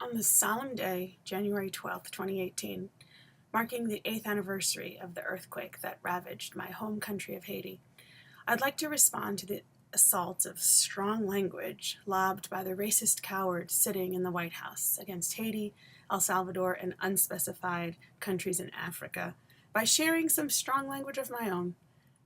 On this solemn day, January 12th, 2018, marking the 8th anniversary of the earthquake that ravaged my home country of Haiti, I'd like to respond to the assaults of strong language lobbed by the racist coward sitting in the White House against Haiti, El Salvador, and unspecified countries in Africa by sharing some strong language of my own.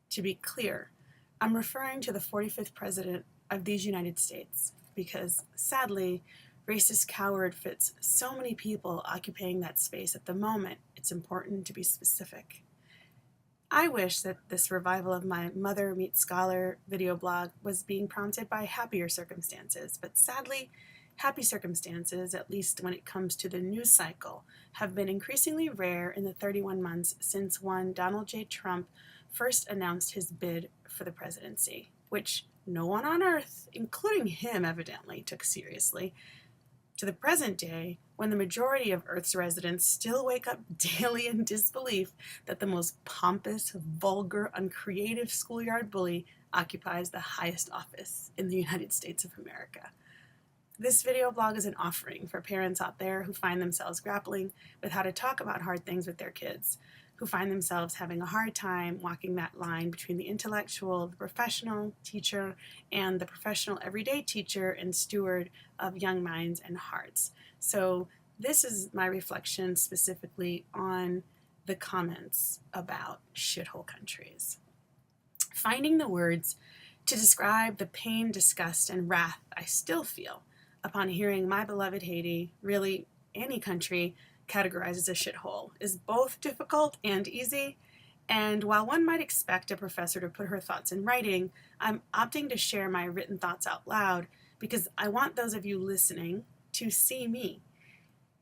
To be clear, I'm referring to the 45th President of these United States because, sadly, racist coward fits so many people occupying that space at the moment, it's important to be specific. I wish that this revival of my Mother Meets Scholar video blog was being prompted by happier circumstances, but sadly, happy circumstances, at least when it comes to the news cycle, have been increasingly rare in the 31 months since one Donald J. Trump first announced his bid for the presidency, which no one on earth, including him evidently, took seriously, to the present day, when the majority of Earth's residents still wake up daily in disbelief that the most pompous, vulgar, uncreative schoolyard bully occupies the highest office in the United States of America. This video blog is an offering for parents out there who find themselves grappling with how to talk about hard things with their kids, who find themselves having a hard time walking that line between the intellectual, the professional teacher, and the professional everyday teacher and steward of young minds and hearts. So this is my reflection specifically on the comments about shithole countries. Finding the words to describe the pain, disgust, and wrath I still feel upon hearing my beloved Haiti, really any country, categorized as a shithole is both difficult and easy, and while one might expect a professor to put her thoughts in writing, I'm opting to share my written thoughts out loud because I want those of you listening to see me.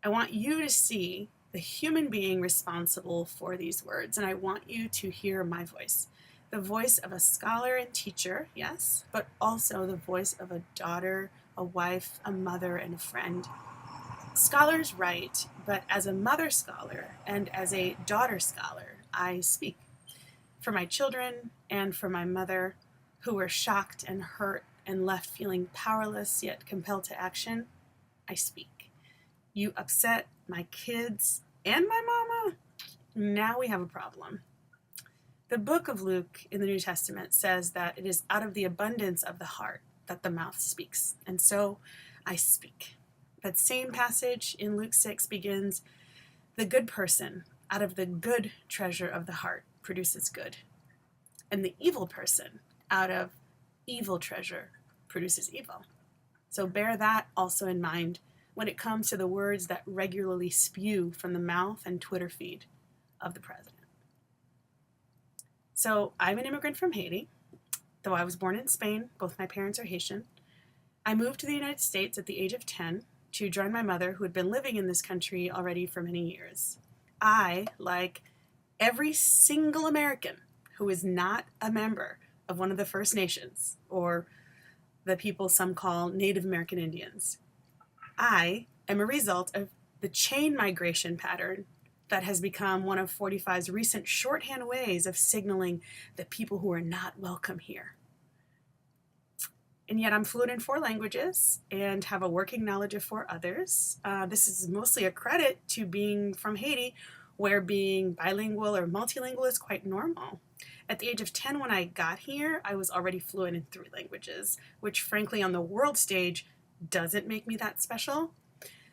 I want you to see the human being responsible for these words, and I want you to hear my voice. The voice of a scholar and teacher, yes, but also the voice of a daughter, a wife, a mother, and a friend. Scholars write, but as a mother scholar and as a daughter scholar, I speak. For my children and for my mother, who were shocked and hurt and left feeling powerless yet compelled to action, I speak. You upset my kids and my mama? Now we have a problem. The book of Luke in the New Testament says that it is out of the abundance of the heart that the mouth speaks, and so I speak. That same passage in Luke 6 begins, "The good person out of the good treasure of the heart produces good, and the evil person out of evil treasure produces evil." So bear that also in mind when it comes to the words that regularly spew from the mouth and Twitter feed of the president. So I'm an immigrant from Haiti. Though I was born in Spain, both my parents are Haitian. I moved to the United States at the age of 10 to join my mother, who had been living in this country already for many years. I, like every single American who is not a member of one of the First Nations, or the people some call Native American Indians, I am a result of the chain migration pattern that has become one of 45's recent shorthand ways of signaling that people who are not welcome here. And yet I'm fluent in 4 languages and have a working knowledge of 4 others. This is mostly a credit to being from Haiti, where being bilingual or multilingual is quite normal. At the age of 10 when I got here, I was already fluent in 3 languages, which frankly on the world stage doesn't make me that special.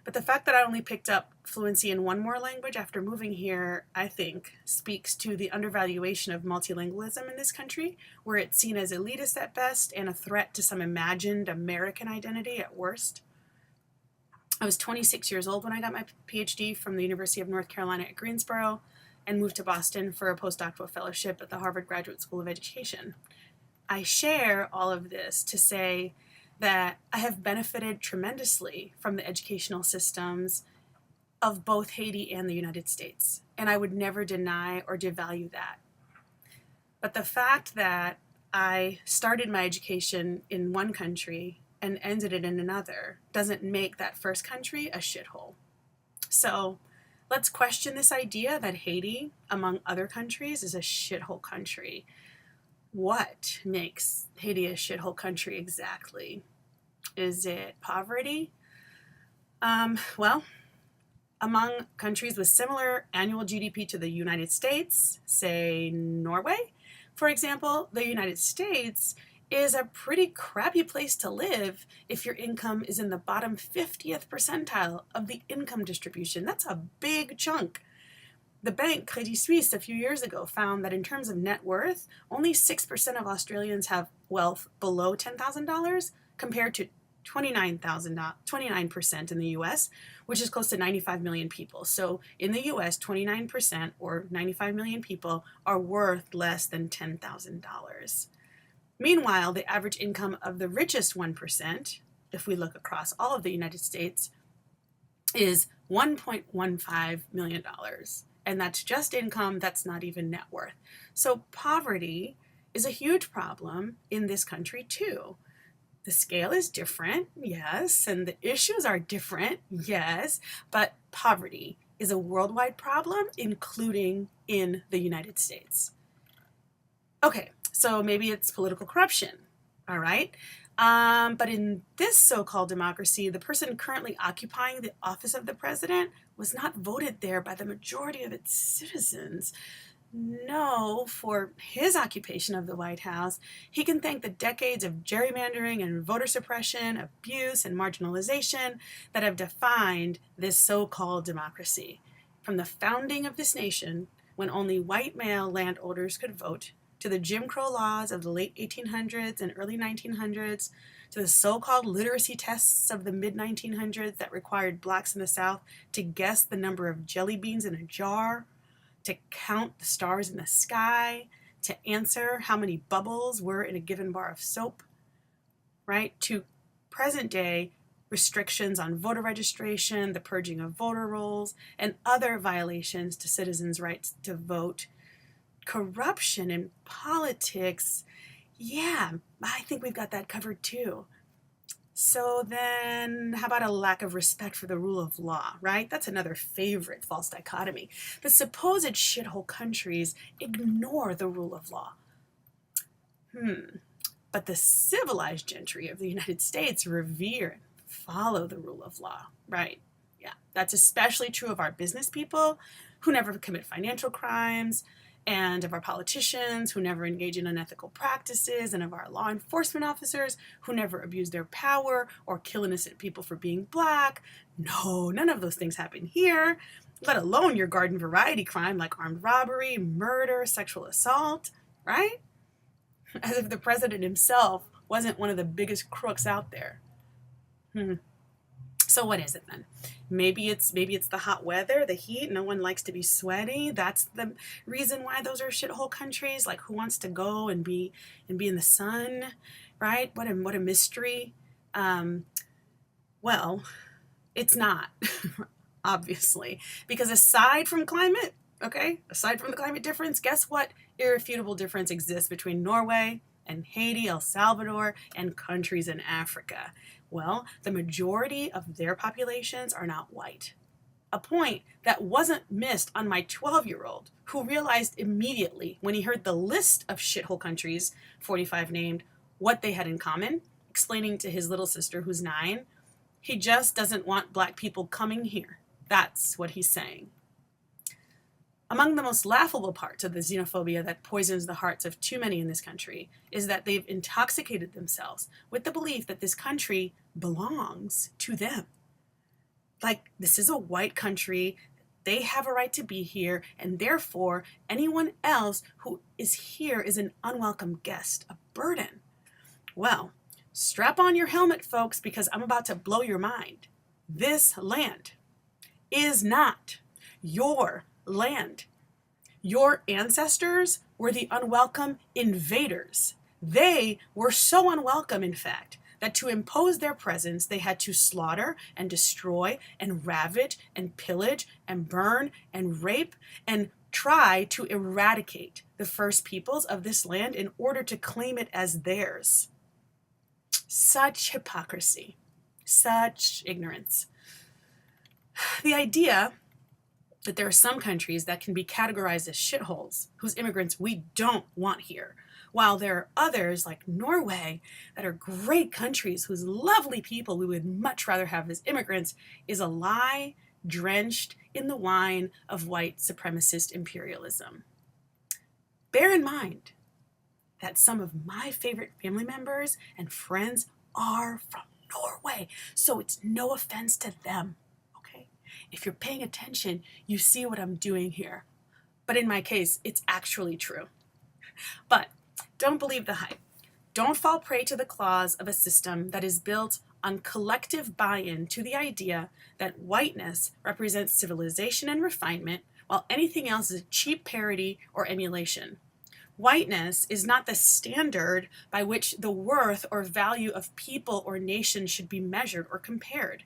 But the fact that I only picked up fluency in 1 more language after moving here, I think, speaks to the undervaluation of multilingualism in this country, where it's seen as elitist at best and a threat to some imagined American identity at worst. I was 26 years old when I got my PhD from the University of North Carolina at Greensboro and moved to Boston for a postdoctoral fellowship at the Harvard Graduate School of Education. I share all of this to say that I have benefited tremendously from the educational systems of both Haiti and the United States, and I would never deny or devalue that. But the fact that I started my education in one country and ended it in another doesn't make that first country a shithole. So let's question this idea that Haiti, among other countries, is a shithole country. What makes Haiti a shithole country exactly? Is it poverty? Well, among countries with similar annual GDP to the United States, say Norway, for example, the United States is a pretty crappy place to live if your income is in the bottom 50th percentile of the income distribution. That's a big chunk. The bank Credit Suisse a few years ago found that in terms of net worth, only 6% of Australians have wealth below $10,000 compared to 29% in the US, which is close to 95 million people. So in the US, 29% or 95 million people are worth less than $10,000. Meanwhile, the average income of the richest 1%, if we look across all of the United States, is $1.15 million. And that's just income, that's not even net worth. So poverty is a huge problem in this country too. The scale is different, yes, and the issues are different, yes, but poverty is a worldwide problem, including in the United States. Okay, so maybe it's political corruption, all right? But in this so-called democracy, the person currently occupying the office of the president was not voted there by the majority of its citizens. No, for his occupation of the White House, he can thank the decades of gerrymandering and voter suppression, abuse, and marginalization that have defined this so-called democracy. From the founding of this nation, when only white male landowners could vote, to the Jim Crow laws of the late 1800s and early 1900s, to the so-called literacy tests of the mid-1900s that required blacks in the South to guess the number of jelly beans in a jar, to count the stars in the sky, to answer how many bubbles were in a given bar of soap, right? To present day restrictions on voter registration, the purging of voter rolls, and other violations to citizens' rights to vote. Corruption in politics, yeah, I think we've got that covered too. So then, how about a lack of respect for the rule of law, right? That's another favorite false dichotomy. The supposed shithole countries ignore the rule of law. But the civilized gentry of the United States revere and follow the rule of law, right? Yeah, that's especially true of our business people who never commit financial crimes, and of our politicians who never engage in unethical practices, and of our law enforcement officers who never abuse their power or kill innocent people for being black. No, none of those things happen here, let alone your garden variety crime like armed robbery, murder, sexual assault, right? As if the president himself wasn't one of the biggest crooks out there. So what is it then? Maybe it's the hot weather, the heat. No one likes to be sweaty. That's the reason why those are shithole countries. Like, who wants to go and be in the sun, right? What a mystery. Well, it's not, obviously, because aside from the climate difference, guess what irrefutable difference exists between Norway and Haiti, El Salvador, and countries in Africa? Well, the majority of their populations are not white. A point that wasn't missed on my 12-year-old, who realized immediately when he heard the list of shithole countries, 45 named, what they had in common, explaining to his little sister who's 9, he just doesn't want black people coming here. That's what he's saying. Among the most laughable parts of the xenophobia that poisons the hearts of too many in this country is that they've intoxicated themselves with the belief that this country belongs to them. Like, this is a white country, they have a right to be here, and therefore anyone else who is here is an unwelcome guest, a burden. Well, strap on your helmet, folks, because I'm about to blow your mind. This land is not your land. Your ancestors were the unwelcome invaders. They were so unwelcome, in fact, that to impose their presence, they had to slaughter and destroy and ravage and pillage and burn and rape and try to eradicate the first peoples of this land in order to claim it as theirs. Such hypocrisy, such ignorance. The idea that there are some countries that can be categorized as shitholes whose immigrants we don't want here while there are others like Norway that are great countries whose lovely people we would much rather have as immigrants, is a lie drenched in the wine of white supremacist imperialism. Bear in mind that some of my favorite family members and friends are from Norway, so it's no offense to them, okay? If you're paying attention, you see what I'm doing here. But in my case, it's actually true. But don't believe the hype. Don't fall prey to the claws of a system that is built on collective buy-in to the idea that whiteness represents civilization and refinement, while anything else is a cheap parody or emulation. Whiteness is not the standard by which the worth or value of people or nations should be measured or compared.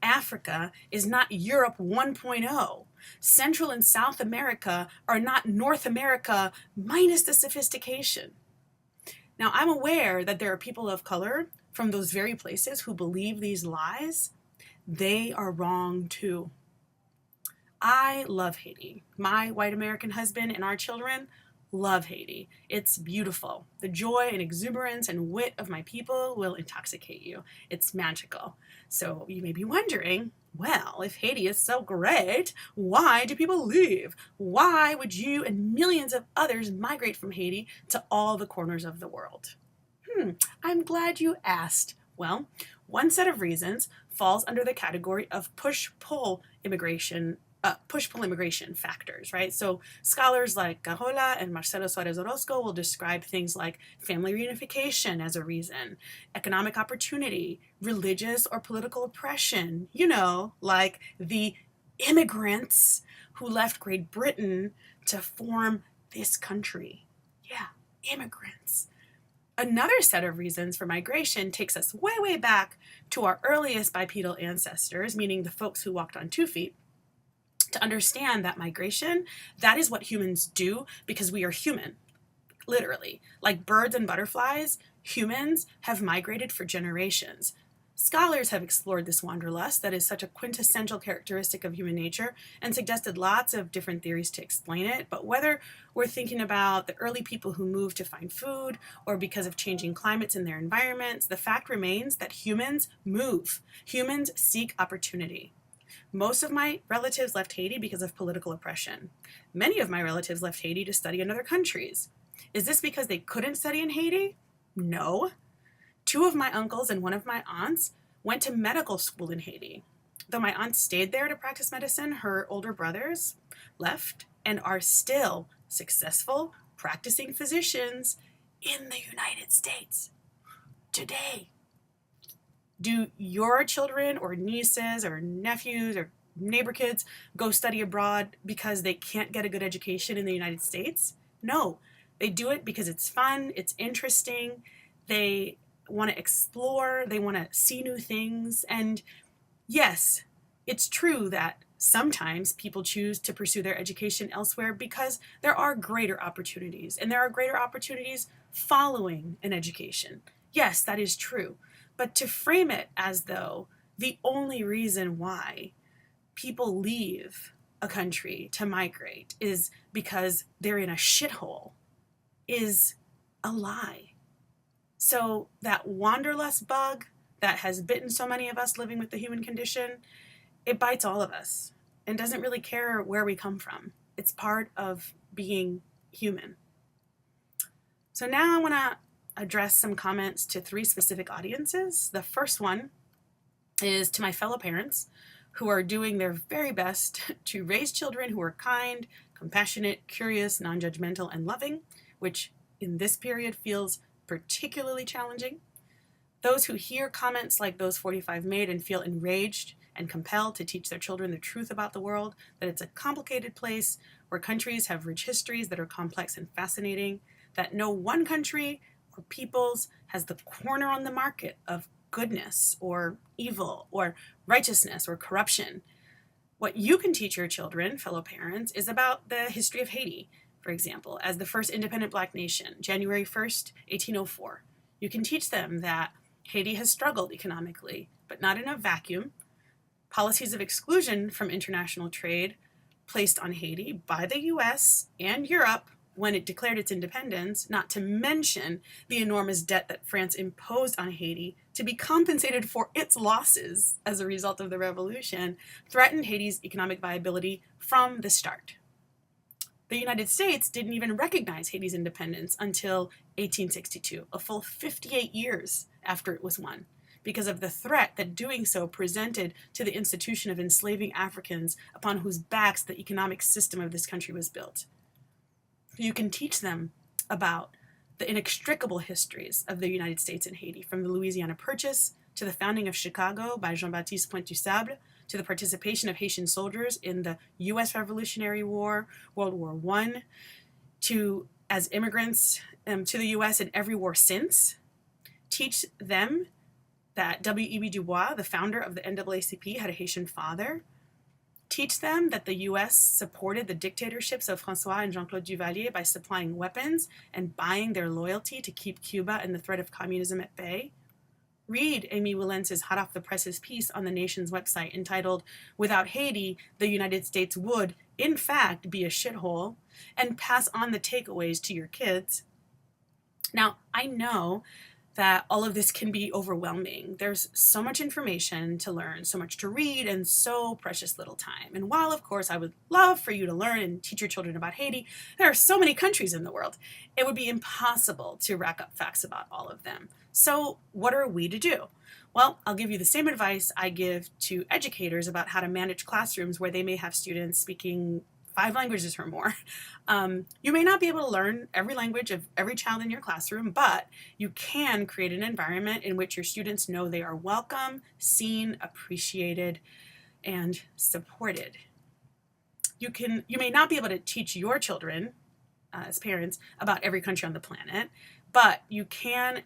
Africa is not Europe 1.0. Central and South America are not North America minus the sophistication. Now, I'm aware that there are people of color from those very places who believe these lies. They are wrong too. I love Haiti. My white American husband and our children love Haiti. It's beautiful. The joy and exuberance and wit of my people will intoxicate you. It's magical. So you may be wondering, well, if Haiti is so great, why do people leave? Why would you and millions of others migrate from Haiti to all the corners of the world? I'm glad you asked. Well, one set of reasons falls under the category of push-pull immigration factors, right? So scholars like Carola and Marcelo Suarez Orozco will describe things like family reunification as a reason, economic opportunity, religious or political oppression, like the immigrants who left Great Britain to form this country. Yeah, immigrants. Another set of reasons for migration takes us way, way back to our earliest bipedal ancestors, meaning the folks who walked on 2 feet, to understand that migration, that is what humans do because we are human, literally. Like birds and butterflies, humans have migrated for generations. Scholars have explored this wanderlust that is such a quintessential characteristic of human nature and suggested lots of different theories to explain it. But whether we're thinking about the early people who moved to find food or because of changing climates in their environments, the fact remains that humans move. Humans seek opportunity. Most of my relatives left Haiti because of political oppression. Many of my relatives left Haiti to study in other countries. Is this because they couldn't study in Haiti? No. 2 of my uncles and 1 of my aunts went to medical school in Haiti. Though my aunt stayed there to practice medicine, her older brothers left and are still successful practicing physicians in the United States today. Do your children or nieces or nephews or neighbor kids go study abroad because they can't get a good education in the United States? No, they do it because it's fun, it's interesting, they want to explore, they want to see new things. And yes, it's true that sometimes people choose to pursue their education elsewhere because there are greater opportunities, and there are greater opportunities following an education. Yes, that is true. But to frame it as though the only reason why people leave a country to migrate is because they're in a shithole is a lie. So that wanderlust bug that has bitten so many of us living with the human condition, it bites all of us and doesn't really care where we come from. It's part of being human. So now I want to address some comments to 3 specific audiences. The first one is to my fellow parents who are doing their very best to raise children who are kind, compassionate, curious, non-judgmental, and loving, which in this period feels particularly challenging. Those who hear comments like those 45 made and feel enraged and compelled to teach their children the truth about the world, that it's a complicated place where countries have rich histories that are complex and fascinating, that no one country or peoples has the corner on the market of goodness or evil or righteousness or corruption. What you can teach your children, fellow parents, is about the history of Haiti, for example, as the first independent Black nation, January 1st, 1804. You can teach them that Haiti has struggled economically, but not in a vacuum. Policies of exclusion from international trade placed on Haiti by the US and Europe when it declared its independence, not to mention the enormous debt that France imposed on Haiti to be compensated for its losses as a result of the revolution, threatened Haiti's economic viability from the start. The United States didn't even recognize Haiti's independence until 1862, a full 58 years after it was won, because of the threat that doing so presented to the institution of enslaving Africans upon whose backs the economic system of this country was built. You can teach them about the inextricable histories of the United States and Haiti, from the Louisiana Purchase to the founding of Chicago by Jean-Baptiste Pointe-du-Sable, to the participation of Haitian soldiers in the U.S. Revolutionary War, World War I, to as immigrants to the U.S. in every war since. Teach them that W.E.B. Du Bois, the founder of the NAACP, had a Haitian father. Teach them that the U.S. supported the dictatorships of François and Jean-Claude Duvalier by supplying weapons and buying their loyalty to keep Cuba and the threat of communism at bay. Read Amy Willentz's hot off the presses piece on the Nation's website entitled, "Without Haiti, the United States would, in fact, be a shithole," and pass on the takeaways to your kids. Now, I know that all of this can be overwhelming. There's so much information to learn, so much to read, and so precious little time. And while, of course, I would love for you to learn and teach your children about Haiti, there are so many countries in the world. It would be impossible to rack up facts about all of them. So what are we to do? Well, I'll give you the same advice I give to educators about how to manage classrooms where they may have students speaking 5 languages or more. You may not be able to learn every language of every child in your classroom, but you can create an environment in which your students know they are welcome, seen, appreciated, and supported. You may not be able to teach your children, as parents, about every country on the planet, but you can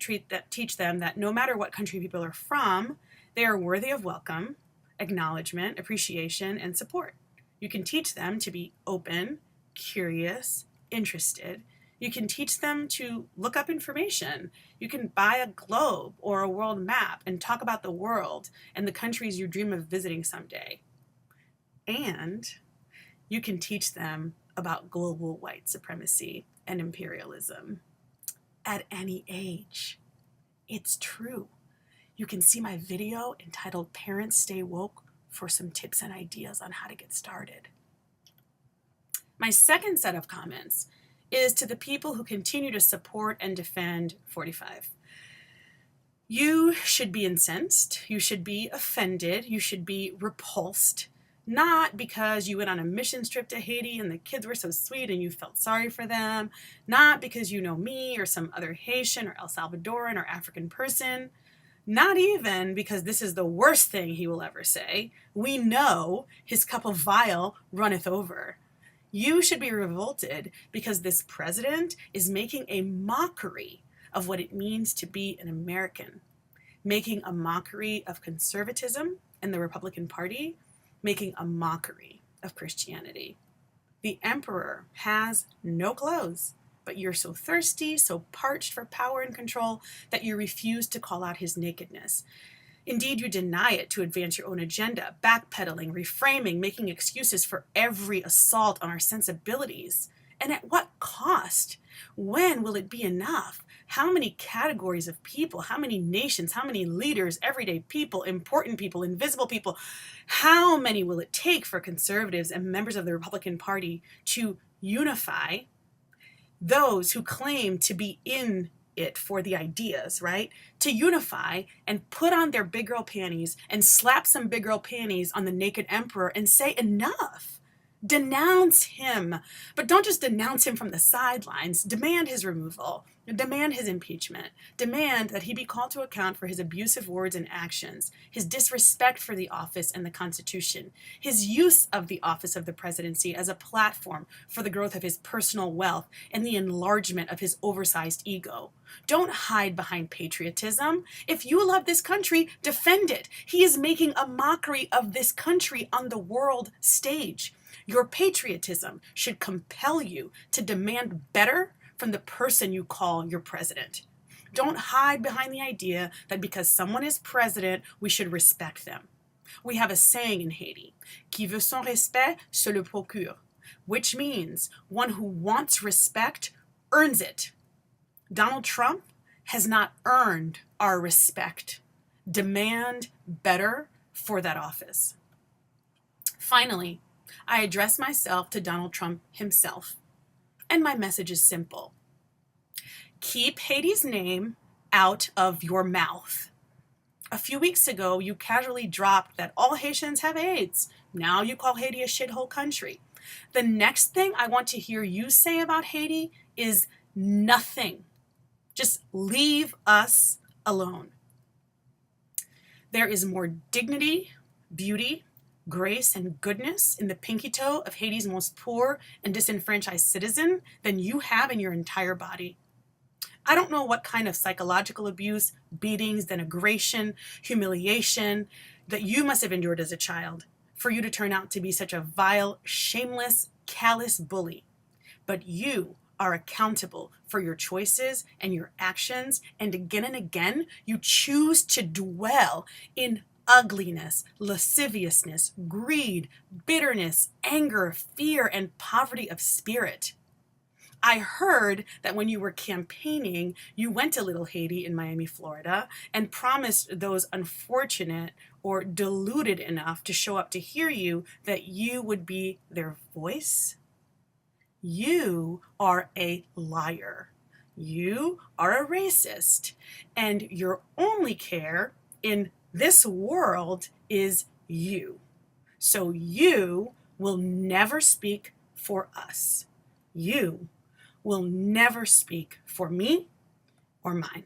teach them that no matter what country people are from, they are worthy of welcome, acknowledgement, appreciation, and support. You can teach them to be open, curious, interested. You can teach them to look up information. You can buy a globe or a world map and talk about the world and the countries you dream of visiting someday. And you can teach them about global white supremacy and imperialism at any age. It's true. You can see my video entitled "Parents Stay Woke" for some tips and ideas on how to get started. My second set of comments is to the people who continue to support and defend 45. You should be incensed, you should be offended, you should be repulsed, not because you went on a mission trip to Haiti and the kids were so sweet and you felt sorry for them, not because you know me or some other Haitian or El Salvadoran or African person, not even because this is the worst thing he will ever say. We know his cup of vile runneth over. You should be revolted because this president is making a mockery of what it means to be an American, making a mockery of conservatism and the Republican Party, making a mockery of Christianity. The emperor has no clothes, but you're so thirsty, so parched for power and control that you refuse to call out his nakedness. Indeed, you deny it to advance your own agenda, backpedaling, reframing, making excuses for every assault on our sensibilities. And at what cost? When will it be enough? How many categories of people, how many nations, how many leaders, everyday people, important people, invisible people, how many will it take for conservatives and members of the Republican Party to unify those who claim to be in it for the ideas, right? To unify and put on their big girl panties and slap some big girl panties on the naked emperor and say enough. Denounce him, but don't just denounce him from the sidelines. Demand his removal. Demand his impeachment. Demand that he be called to account for his abusive words and actions, his disrespect for the office and the Constitution, his use of the office of the presidency as a platform for the growth of his personal wealth and the enlargement of his oversized ego. Don't hide behind patriotism. If you love this country, defend it. He is making a mockery of this country on the world stage. Your patriotism should compel you to demand better from the person you call your president. Don't hide behind the idea that because someone is president, we should respect them. We have a saying in Haiti, "Qui veut son respect, se le procure." which means one who wants respect earns it. Donald Trump has not earned our respect. Demand better for that office. Finally, I address myself to Donald Trump himself, and my message is simple. Keep Haiti's name out of your mouth. A few weeks ago, you casually dropped that all Haitians have AIDS. Now you call Haiti a shithole country. The next thing I want to hear you say about Haiti is nothing. Just leave us alone. There is more dignity, beauty, grace, and goodness in the pinky toe of Haiti's most poor and disenfranchised citizen than you have in your entire body. I don't know what kind of psychological abuse, beatings, denigration, humiliation that you must have endured as a child for you to turn out to be such a vile, shameless, callous bully. But you are accountable for your choices and your actions, and again, you choose to dwell in ugliness, lasciviousness, greed, bitterness, anger, fear, and poverty of spirit. I heard that when you were campaigning, you went to Little Haiti in Miami, Florida, and promised those unfortunate or deluded enough to show up to hear you that you would be their voice. You are a liar. You are a racist. And your only care in this world is you. So you will never speak for us. You will never speak for me or mine.